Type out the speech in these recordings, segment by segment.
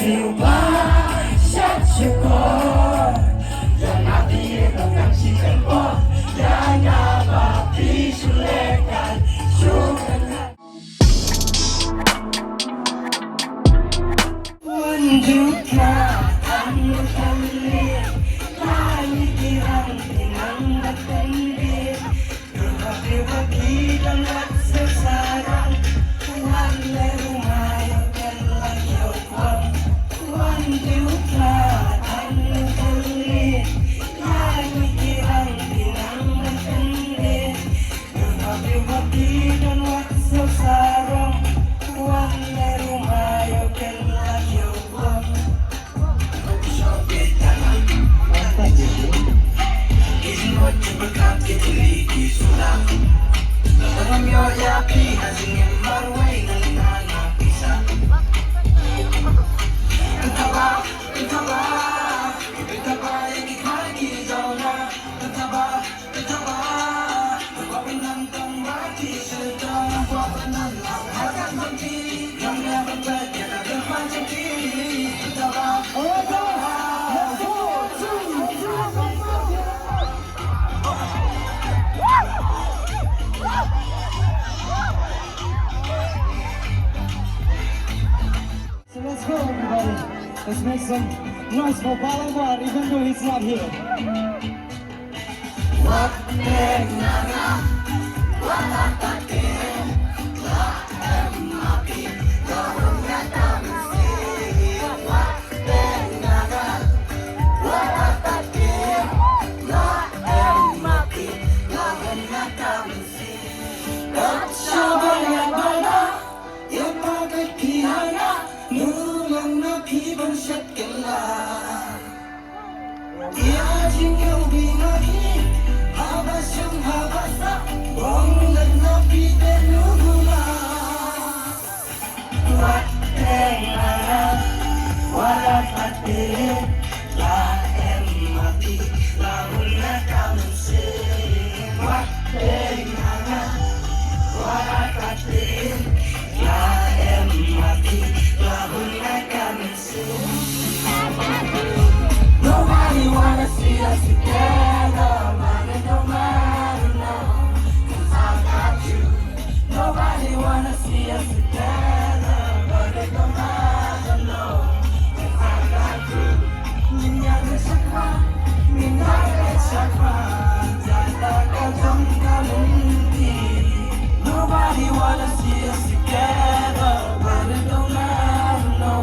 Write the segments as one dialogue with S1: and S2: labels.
S1: 有吧，下去过，让那毕业的当时间过，让那把必须来干，就看看。Menduga kamu kembali, lagi kirang pinang datangin, berbagi dan waktu sarang, wale rumah yang lagi okuan. Menduga kamu kembali, lagi kirang pinang datangin, berbagi dan waktu sarang, wale rumah yang lagi okuan.
S2: So let's go, everybody. Let's make some noise for Balabar, even though he's not here. Nobody wanna see us together, but it don't matter, no, 'cause I got you. Nobody wanna see us together, but it don't matter, no, 'cause I got you. Minyak sakwa, minyak sakwa, jada kajam kalunti. Nobody wanna see us together, but it don't matter, no.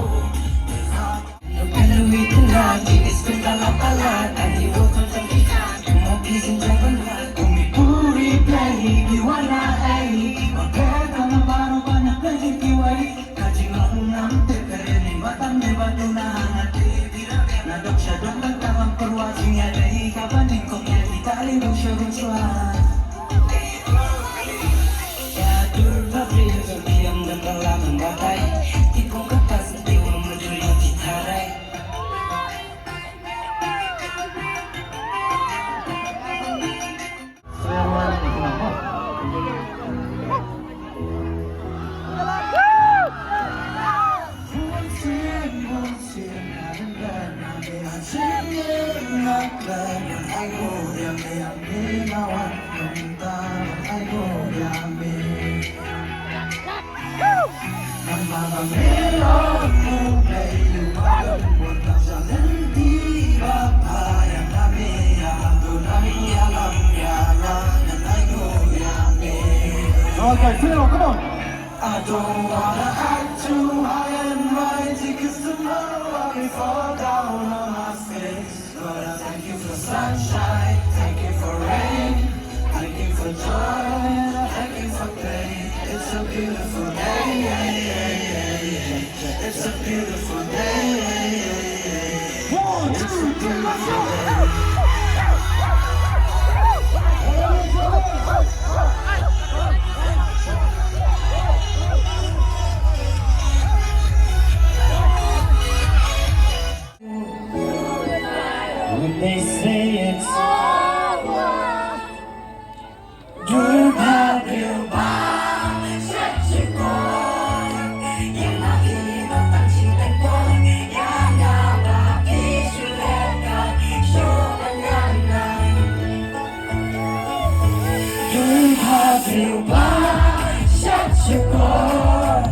S2: Kalau itu lagi dalam alat Adi waktu terpikat Mau kisah jawaban Kumi puri play Giwana ay Pagkata na baru banyak lagi kiwai Kajing aku nam Terkeren Batan de batu na hangati Nadok siya dong Nagtawang perwajing Ada ikabaning Kong ya Itali Dong siya guswan Ya durhati Terdiam dan telah membatai Tikong kertas Tiwang menuju Harai Okay, Phil, come on. I don't wanna act too high and mighty, 'cause tomorrow I may fall down on my face. But I thank you for sunshine, thank you for rain, thank you for joy, and I thank you for pain. It's a beautiful day, it's a beautiful day. 1, 2, 3, let's go! When they say it's over, durhaka Yang lagi datang cinta
S1: Because you are such a boy.